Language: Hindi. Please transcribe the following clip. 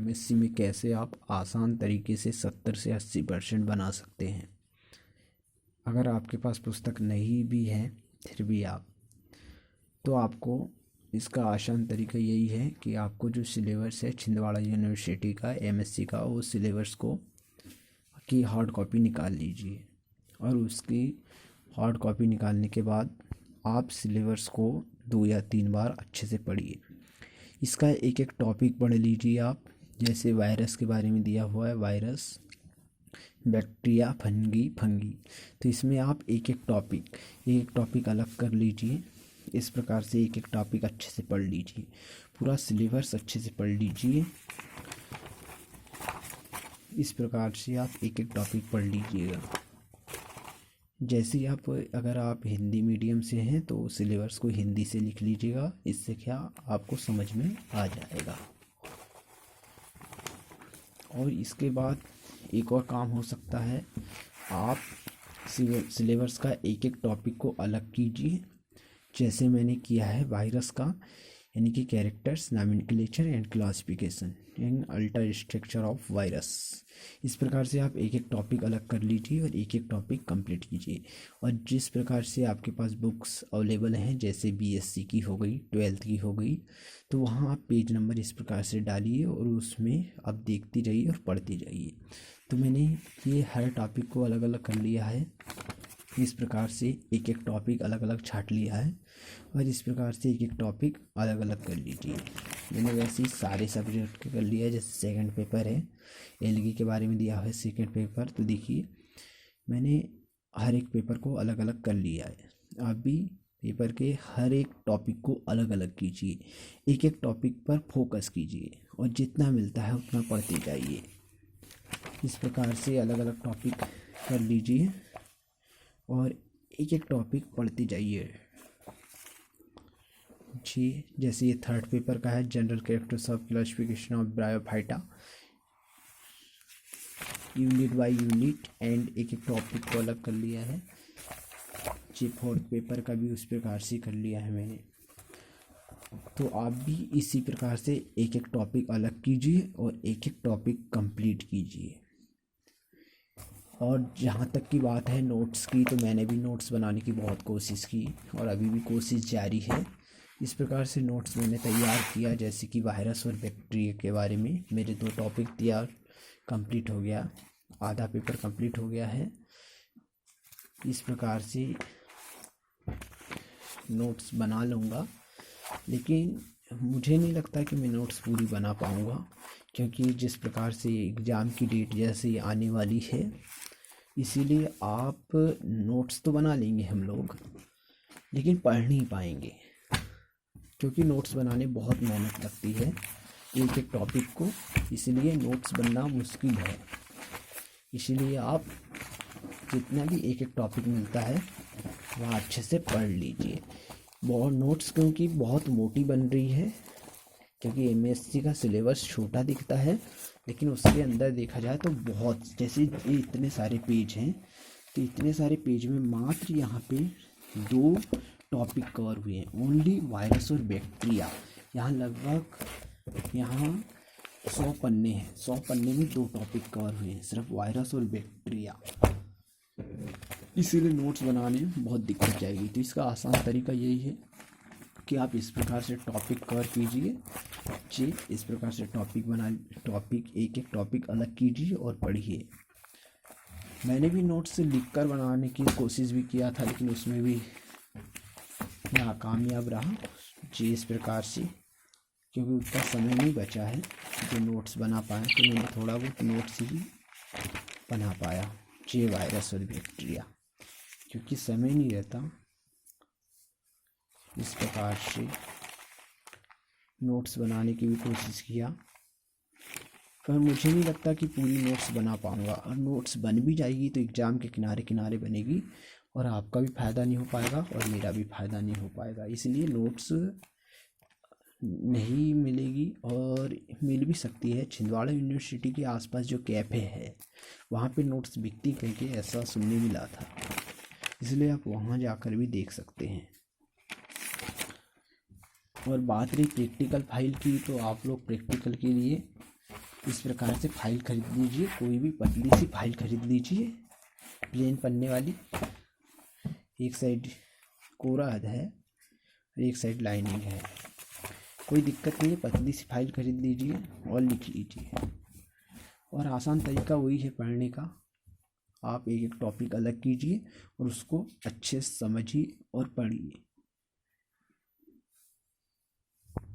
एमएससी में कैसे आप आसान तरीके से 70 से 80% बना सकते हैं। अगर आपके पास पुस्तक नहीं भी है फिर भी तो आपको इसका आसान तरीका यही है कि आपको जो सिलेबस है छिंदवाड़ा यूनिवर्सिटी का एमएससी का, वो सिलेबस को की हार्ड कॉपी निकाल लीजिए और उसकी हार्ड कॉपी निकालने के बाद आप सिलेबस को 2 या 3 बार अच्छे से पढ़िए। इसका एक एक टॉपिक पढ़ लीजिए आप। जैसे वायरस के बारे में दिया हुआ है, वायरस, बैक्टीरिया, फंगी, तो इसमें आप एक एक टॉपिक अलग कर लीजिए। इस प्रकार से एक एक टॉपिक अच्छे से पढ़ लीजिए, पूरा सिलेबस अच्छे से पढ़ लीजिए। इस प्रकार से आप एक एक टॉपिक पढ़ लीजिएगा। जैसे अगर आप हिंदी मीडियम से हैं तो सिलेबस को हिंदी से लिख लीजिएगा, इससे क्या आपको समझ में आ जाएगा। और इसके बाद एक और काम हो सकता है, आप सिलेबस का एक एक टॉपिक को अलग कीजिए। जैसे मैंने किया है वायरस का, यानी कि characters, nomenclature and classification and alter structure of virus. इस प्रकार से आप एक एक टॉपिक अलग कर लीजिए और एक एक टॉपिक कंप्लीट कीजिए। और जिस प्रकार से आपके पास बुक्स अवेलेबल हैं, जैसे बीएससी की हो गई, 12th की हो गई, तो वहाँ आप पेज नंबर इस प्रकार से डालिए और उसमें आप देखती रहिए और पढ़ती जाइए। तो मैंने ये हर टॉपिक को अलग अलग कर लिया है। इस प्रकार से एक एक टॉपिक अलग अलग छाट लिया है और इस प्रकार से एक एक टॉपिक अलग अलग कर लीजिए। मैंने वैसे ही सारे सब्जेक्ट कर लिया है। जैसे सेकंड पेपर है, एलगी के बारे में दिया है सेकंड पेपर, तो देखिए मैंने हर एक पेपर को अलग अलग कर लिया है। आप भी पेपर के हर एक टॉपिक को अलग अलग कीजिए, एक एक टॉपिक पर फोकस कीजिए और जितना मिलता है उतना पढ़ते जाइए। इस प्रकार से अलग अलग टॉपिक कर लीजिए और एक एक टॉपिक पढ़ते जाइए जी। जैसे ये थर्ड पेपर का है, general characters of classification of bryophyta, unit by unit and एक एक टॉपिक को अलग कर लिया है जी। फोर्थ पेपर का भी उस प्रकार से कर लिया है मैंने। तो आप भी इसी प्रकार से एक एक टॉपिक अलग कीजिए और एक एक टॉपिक कंप्लीट कीजिए। और जहाँ तक की बात है नोट्स की, तो मैंने भी नोट्स बनाने की बहुत कोशिश की और अभी भी कोशिश जारी है। इस प्रकार से नोट्स मैंने तैयार किया, जैसे कि वायरस और बैक्टीरिया के बारे में मेरे 2 टॉपिक तैयार कंप्लीट हो गया, आधा पेपर कंप्लीट हो गया है। इस प्रकार से नोट्स बना लूँगा, लेकिन मुझे नहीं लगता कि मैं नोट्स पूरी बना पाऊँगा, क्योंकि जिस प्रकार से एग्ज़ाम की डेट जैसे आने वाली है, इसीलिए आप नोट्स तो बना लेंगे हम लोग, लेकिन पढ़ नहीं पाएंगे, क्योंकि नोट्स बनाने बहुत मेहनत लगती है एक एक टॉपिक को, इसलिए नोट्स बनना मुश्किल है। इसीलिए आप जितना भी एक एक टॉपिक मिलता है वह अच्छे से पढ़ लीजिए। बहुत नोट्स क्योंकि बहुत मोटी बन रही है, क्योंकि एमएससी का सिलेबस छोटा दिखता है, लेकिन उसके अंदर देखा जाए तो बहुत, जैसे ये इतने सारे पेज हैं, तो इतने सारे पेज में मात्र यहाँ पे 2 टॉपिक कवर हुए हैं, ओनली वायरस और बैक्टीरिया। यहाँ लगभग 100 पन्ने हैं, 100 पन्ने में 2 टॉपिक कवर हुए हैं, सिर्फ वायरस और बैक्टीरिया। इसीलिए नोट्स बनाने में बहुत दिक्कत जाएगी। तो इसका आसान तरीका यही है कि आप इस प्रकार से टॉपिक कवर कीजिए जी। इस प्रकार से टॉपिक एक एक टॉपिक अलग कीजिए और पढ़िए। मैंने भी नोट्स से लिखकर बनाने की कोशिश भी किया था, लेकिन उसमें भी नाकामयाब रहा जी। इस प्रकार से क्योंकि उतना समय नहीं बचा है जो नोट्स बना पाए, तो मैंने थोड़ा बहुत नोट्स ही बना पाया जी, वायरस और बैक्टीरिया, क्योंकि समय नहीं रहता। इस प्रकार से नोट्स बनाने की भी कोशिश किया, पर मुझे नहीं लगता कि पूरी नोट्स बना पाऊँगा। और नोट्स बन भी जाएगी तो एग्ज़ाम के किनारे किनारे बनेगी और आपका भी फ़ायदा नहीं हो पाएगा और मेरा भी फ़ायदा नहीं हो पाएगा। इसलिए नोट्स नहीं मिलेगी, और मिल भी सकती है। छिंदवाड़ा यूनिवर्सिटी के आसपास जो कैफ़े है वहाँ पे नोट्स बिकती करके ऐसा सुनने मिला था, इसलिए आप वहाँ जाकर भी देख सकते हैं। और बात रही प्रैक्टिकल फाइल की, तो आप लोग प्रैक्टिकल के लिए इस प्रकार से फाइल खरीद लीजिए, कोई भी पतली सी फाइल खरीद लीजिए, प्लेन पन्ने वाली, एक साइड कोरा है, एक साइड लाइनिंग है, कोई दिक्कत नहीं है। पतली सी फाइल खरीद लीजिए और लिख लीजिए। और आसान तरीका वही है पढ़ने का। आप एक एक टॉपिक अलग कीजिए और उसको अच्छे से समझिए और पढ़िए।